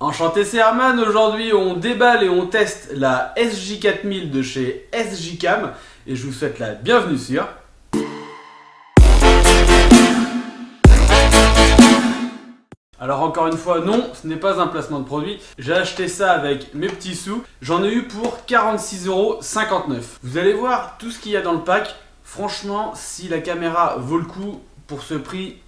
Enchanté, c'est Herman. Aujourd'hui on déballe et on teste la SJ4000 de chez SJ Cam et je vous souhaite la bienvenue sur... Alors encore une fois, non, ce n'est pas un placement de produit. J'ai acheté ça avec mes petits sous. J'en ai eu pour 46,59 €. Vous allez voir tout ce qu'il y a dans le pack. Franchement, si la caméra vaut le coup pour ce prix,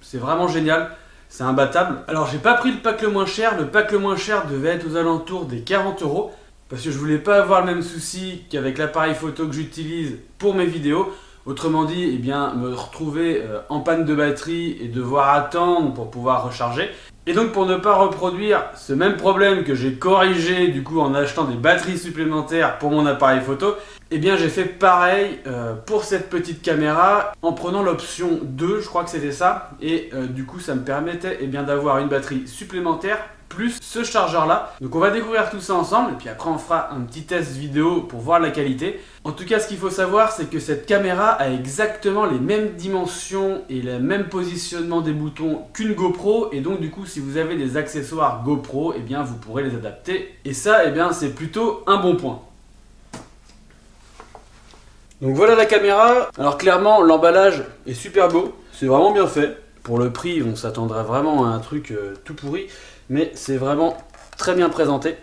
c'est vraiment génial. C'est imbattable. Alors j'ai pas pris le pack le moins cher. Le pack le moins cher devait être aux alentours des 40 €. Parce que je voulais pas avoir le même souci qu'avec l'appareil photo que j'utilise pour mes vidéos. Autrement dit, eh bien, me retrouver en panne de batterie et devoir attendre pour pouvoir recharger. Et donc pour ne pas reproduire ce même problème que j'ai corrigé du coup en achetant des batteries supplémentaires pour mon appareil photo, eh bien j'ai fait pareil pour cette petite caméra en prenant l'option 2, je crois que c'était ça. Et du coup ça me permettait eh bien d'avoir une batterie supplémentaire plus ce chargeur là. Donc on va découvrir tout ça ensemble et puis après on fera un petit test vidéo pour voir la qualité. En tout cas ce qu'il faut savoir c'est que cette caméra a exactement les mêmes dimensions et le même positionnement des boutons qu'une GoPro, et donc du coup si vous avez des accessoires GoPro, eh bien vous pourrez les adapter et ça eh bien c'est plutôt un bon point. Donc voilà la caméra. Alors clairement l'emballage est super beau, c'est vraiment bien fait. Pour le prix on s'attendrait vraiment à un truc tout pourri, mais c'est vraiment très bien présenté.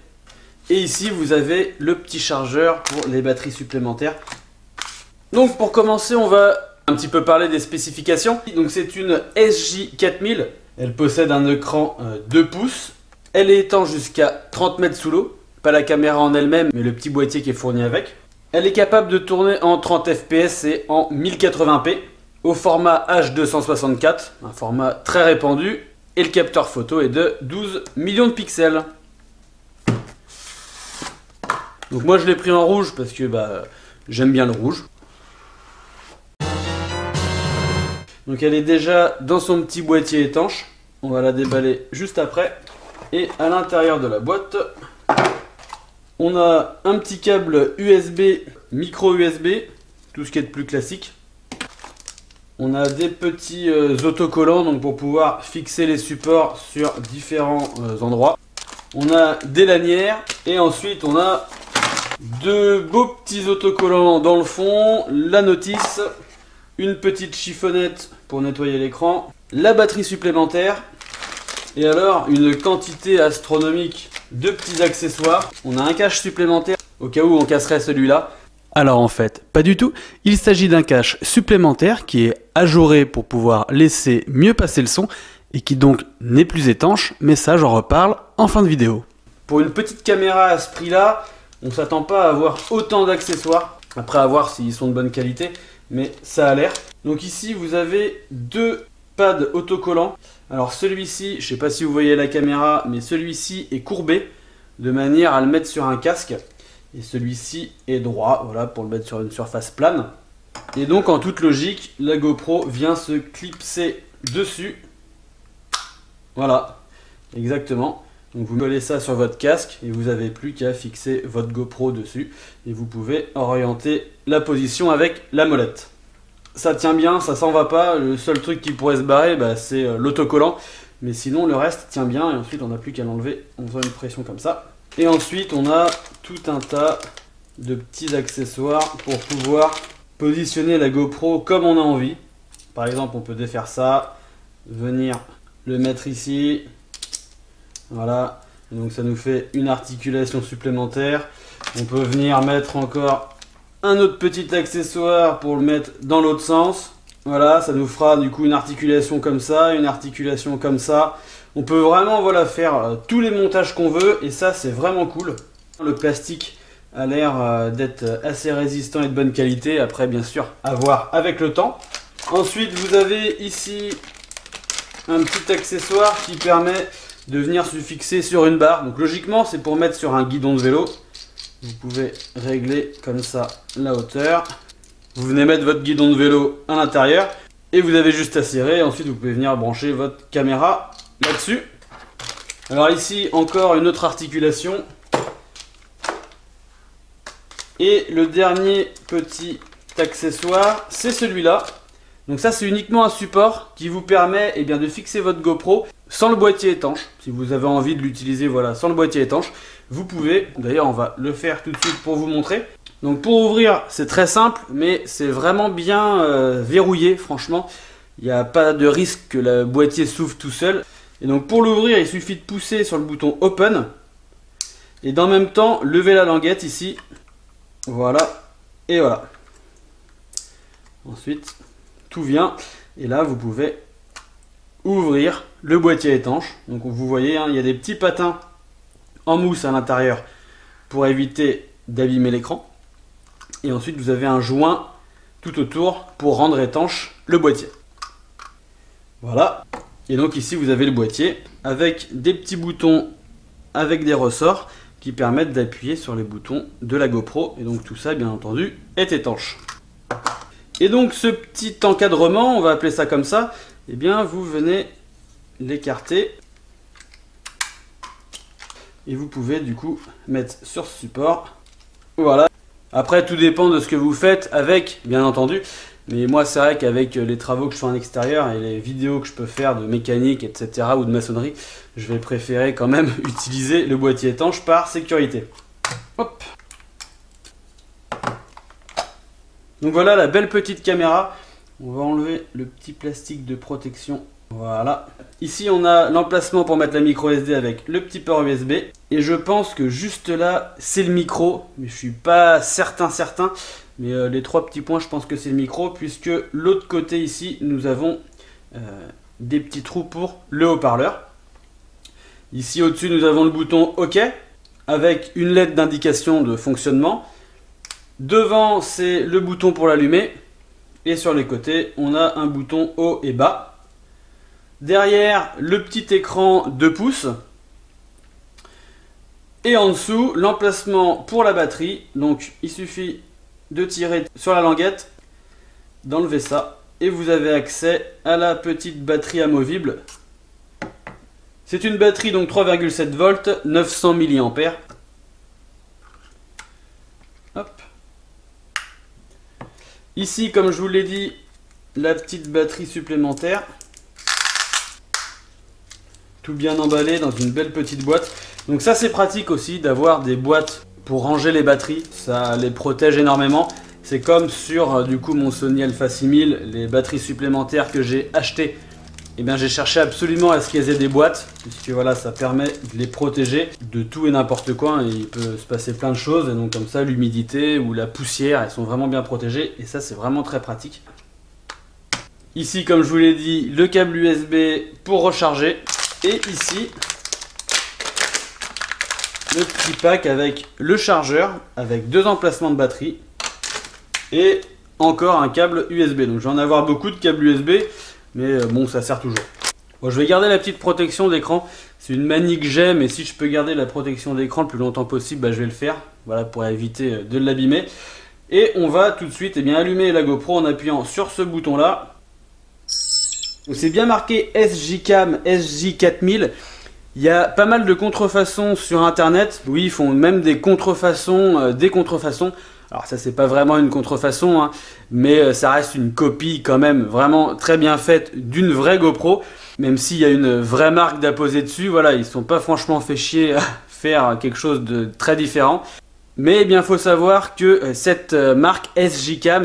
Et ici vous avez le petit chargeur pour les batteries supplémentaires. Donc pour commencer on va un petit peu parler des spécifications. Donc c'est une SJ4000, elle possède un écran 2 pouces, elle est étanche jusqu'à 30 mètres sous l'eau, pas la caméra en elle-même mais le petit boîtier qui est fourni avec. Elle est capable de tourner en 30 fps et en 1080p au format H264, un format très répandu, et le capteur photo est de 12 millions de pixels. Donc moi je l'ai pris en rouge parce que j'aime bien le rouge. Donc elle est déjà dans son petit boîtier étanche. On va la déballer juste après. Et à l'intérieur de la boîte, on a un petit câble USB, micro USB, tout ce qui est de plus classique. On a des petits autocollants donc pour pouvoir fixer les supports sur différents endroits. On a des lanières et ensuite on a deux beaux petits autocollants dans le fond, la notice, une petite chiffonnette pour nettoyer l'écran, la batterie supplémentaire et alors une quantité astronomique de petits accessoires. On a un cache supplémentaire au cas où on casserait celui-là. Alors en fait, pas du tout. Il s'agit d'un cache supplémentaire qui est ajouré pour pouvoir laisser mieux passer le son et qui donc n'est plus étanche, mais ça j'en reparle en fin de vidéo. Pour une petite caméra à ce prix-là, on ne s'attend pas à avoir autant d'accessoires. Après à voir s'ils sont de bonne qualité, mais ça a l'air. Donc ici vous avez deux pads autocollants. Alors celui-ci, je ne sais pas si vous voyez la caméra, mais celui-ci est courbé de manière à le mettre sur un casque. Et celui-ci est droit, voilà, pour le mettre sur une surface plane. Et donc en toute logique, la GoPro vient se clipser dessus. Voilà, exactement. Donc vous collez ça sur votre casque et vous n'avez plus qu'à fixer votre GoPro dessus. Et vous pouvez orienter la position avec la molette. Ça tient bien, ça s'en va pas. Le seul truc qui pourrait se barrer, c'est l'autocollant. Mais sinon le reste tient bien et ensuite on n'a plus qu'à l'enlever en faisant une pression comme ça. Et ensuite on a tout un tas de petits accessoires pour pouvoir positionner la GoPro comme on a envie. Par exemple on peut défaire ça, venir le mettre ici, voilà, et donc ça nous fait une articulation supplémentaire. On peut venir mettre encore un autre petit accessoire pour le mettre dans l'autre sens. Voilà, ça nous fera du coup une articulation comme ça, une articulation comme ça. On peut vraiment faire tous les montages qu'on veut et ça c'est vraiment cool. Le plastique a l'air d'être assez résistant et de bonne qualité. Après bien sûr à voir avec le temps. Ensuite vous avez ici un petit accessoire qui permet de venir se fixer sur une barre. Donc logiquement c'est pour mettre sur un guidon de vélo. Vous pouvez régler comme ça la hauteur. Vous venez mettre votre guidon de vélo à l'intérieur et vous avez juste à serrer. Ensuite vous pouvez venir brancher votre caméra là-dessus. Alors ici encore une autre articulation. Et le dernier petit accessoire, c'est celui-là. Donc ça c'est uniquement un support qui vous permet de fixer votre GoPro sans le boîtier étanche. Si vous avez envie de l'utiliser voilà, sans le boîtier étanche, vous pouvez. D'ailleurs, on va le faire tout de suite pour vous montrer. Donc pour ouvrir, c'est très simple, mais c'est vraiment bien verrouillé, franchement. Il n'y a pas de risque que le boîtier s'ouvre tout seul. Et donc pour l'ouvrir, il suffit de pousser sur le bouton Open. Et dans le même temps, lever la languette ici. Voilà. Et voilà. Ensuite, tout vient. Et là, vous pouvez ouvrir le boîtier étanche. Donc vous voyez, hein, il y a des petits patins en mousse à l'intérieur pour éviter d'abîmer l'écran. Et ensuite, vous avez un joint tout autour pour rendre étanche le boîtier. Voilà. Et donc ici, vous avez le boîtier avec des petits boutons avec des ressorts qui permettent d'appuyer sur les boutons de la GoPro. Et donc tout ça, bien entendu, est étanche. Et donc ce petit encadrement, on va appeler ça comme ça, eh bien vous venez l'écarter. Et vous pouvez du coup mettre sur ce support. Voilà. Après, tout dépend de ce que vous faites avec, bien entendu. Mais moi, c'est vrai qu'avec les travaux que je fais en extérieur et les vidéos que je peux faire de mécanique, etc. ou de maçonnerie, je vais préférer quand même utiliser le boîtier étanche par sécurité. Hop. Donc voilà la belle petite caméra. On va enlever le petit plastique de protection. Voilà. Ici, on a l'emplacement pour mettre la micro SD avec le petit port USB. Et je pense que juste là, c'est le micro. Mais je suis pas certain. Mais les trois petits points, je pense que c'est le micro. Puisque l'autre côté ici, nous avons des petits trous pour le haut-parleur. Ici, au-dessus, nous avons le bouton OK. Avec une lettre d'indication de fonctionnement. Devant, c'est le bouton pour l'allumer. Et sur les côtés, on a un bouton haut et bas. Derrière, le petit écran 2 pouces. Et en dessous, l'emplacement pour la batterie. Donc, il suffit de tirer sur la languette, d'enlever ça. Et vous avez accès à la petite batterie amovible. C'est une batterie donc 3,7 volts, 900 mAh. Hop. Ici, comme je vous l'ai dit, la petite batterie supplémentaire. Tout bien emballé dans une belle petite boîte. Donc ça, c'est pratique aussi d'avoir des boîtes pour ranger les batteries. Ça les protège énormément. C'est comme sur du coup mon Sony Alpha 6000, les batteries supplémentaires que j'ai achetées. Eh bien, j'ai cherché absolument à ce qu'elles aient des boîtes, puisque voilà, ça permet de les protéger de tout et n'importe quoi. Et il peut se passer plein de choses, et donc comme ça, l'humidité ou la poussière, elles sont vraiment bien protégées. Et ça, c'est vraiment très pratique. Ici, comme je vous l'ai dit, le câble USB pour recharger. Et ici, le petit pack avec le chargeur, avec 2 emplacements de batterie et encore un câble USB. Donc je vais en avoir beaucoup de câbles USB, mais bon, ça sert toujours. Bon, je vais garder la petite protection d'écran. C'est une manie que j'aime et si je peux garder la protection d'écran le plus longtemps possible, bah, je vais le faire. Voilà, pour éviter de l'abîmer. Et on va tout de suite allumer la GoPro en appuyant sur ce bouton-là. C'est bien marqué SJCam, SJ4000. Il y a pas mal de contrefaçons sur internet. Oui, ils font même des contrefaçons, des contrefaçons. Alors ça, c'est pas vraiment une contrefaçon, hein, mais ça reste une copie quand même vraiment très bien faite d'une vraie GoPro. Même s'il y a une vraie marque d'apposée dessus, voilà, ils sont pas franchement fait chier à faire quelque chose de très différent. Mais eh bien, faut savoir que cette marque SJCam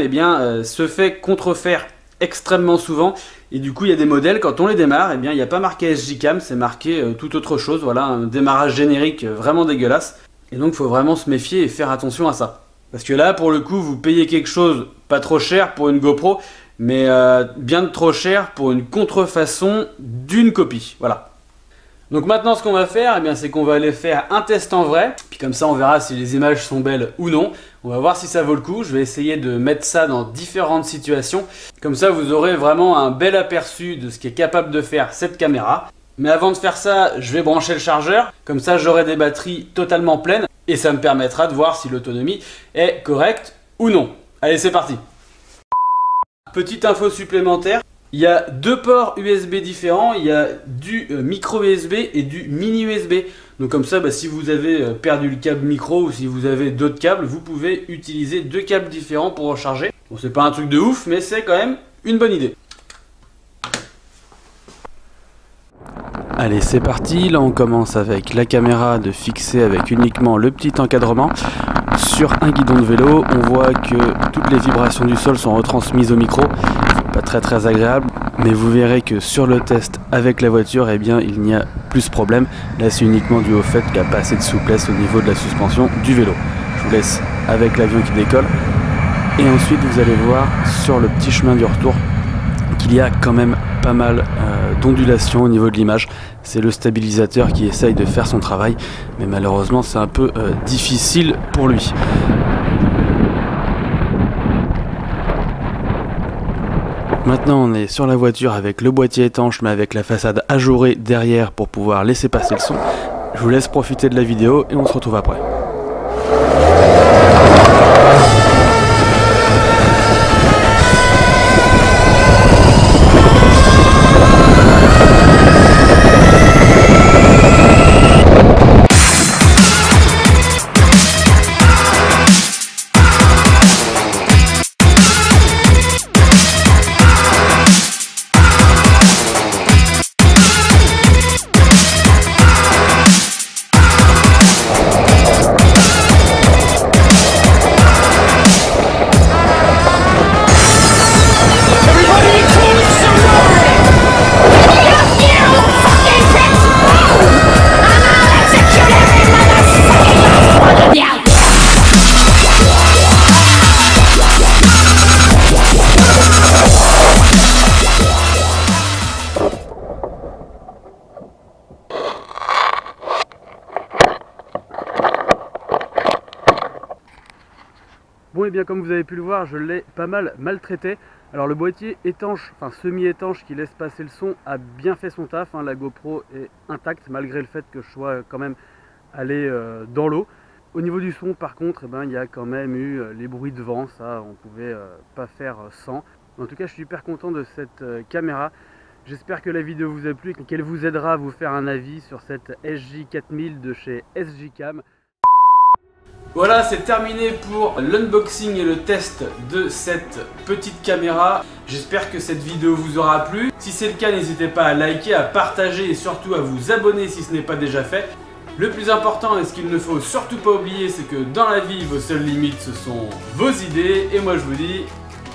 se fait contrefaire extrêmement souvent. Et du coup, il y a des modèles, quand on les démarre, eh bien, il n'y a pas marqué SJCam, c'est marqué tout autre chose. Voilà, un démarrage générique vraiment dégueulasse. Et donc, il faut vraiment se méfier et faire attention à ça. Parce que là, pour le coup, vous payez quelque chose pas trop cher pour une GoPro, mais bien trop cher pour une contrefaçon d'une copie. Voilà. Donc maintenant, ce qu'on va faire, c'est qu'on va aller faire un test en vrai. Puis comme ça, on verra si les images sont belles ou non. On va voir si ça vaut le coup. Je vais essayer de mettre ça dans différentes situations. Comme ça, vous aurez vraiment un bel aperçu de ce qu'est capable de faire cette caméra. Mais avant de faire ça, je vais brancher le chargeur. Comme ça, j'aurai des batteries totalement pleines. Et ça me permettra de voir si l'autonomie est correcte ou non. Allez, c'est parti. Petite info supplémentaire. Il y a 2 ports USB différents, il y a du micro USB et du mini USB. Donc comme ça, si vous avez perdu le câble micro ou si vous avez d'autres câbles, vous pouvez utiliser 2 câbles différents pour recharger. Bon, c'est pas un truc de ouf, mais c'est quand même une bonne idée. Allez, c'est parti, là on commence avec la caméra de fixer avec uniquement le petit encadrement sur un guidon de vélo. On voit que toutes les vibrations du sol sont retransmises au micro, pas très agréable, mais vous verrez que sur le test avec la voiture, eh bien il n'y a plus ce problème. Là c'est uniquement dû au fait qu'il n'y a pas assez de souplesse au niveau de la suspension du vélo. Je vous laisse avec l'avion qui décolle et ensuite vous allez voir sur le petit chemin du retour qu'il y a quand même pas mal d'ondulations au niveau de l'image. C'est le stabilisateur qui essaye de faire son travail, mais malheureusement c'est un peu difficile pour lui. Maintenant on est sur la voiture avec le boîtier étanche mais avec la façade ajourée derrière pour pouvoir laisser passer le son. Je vous laisse profiter de la vidéo et on se retrouve après. Bon et bien comme vous avez pu le voir, je l'ai pas mal maltraité. Alors le boîtier étanche, enfin semi-étanche qui laisse passer le son a bien fait son taf, hein. La GoPro est intacte malgré le fait que je sois quand même allé dans l'eau. Au niveau du son par contre, eh ben, il y a quand même eu les bruits de vent, ça on pouvait pas faire sans. En tout cas je suis hyper content de cette caméra. J'espère que la vidéo vous a plu et qu'elle vous aidera à vous faire un avis sur cette SJ4000 de chez SJCam. Voilà, c'est terminé pour l'unboxing et le test de cette petite caméra. J'espère que cette vidéo vous aura plu. Si c'est le cas, n'hésitez pas à liker, à partager et surtout à vous abonner si ce n'est pas déjà fait. Le plus important et ce qu'il ne faut surtout pas oublier, c'est que dans la vie, vos seules limites, ce sont vos idées. Et moi, je vous dis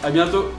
à bientôt.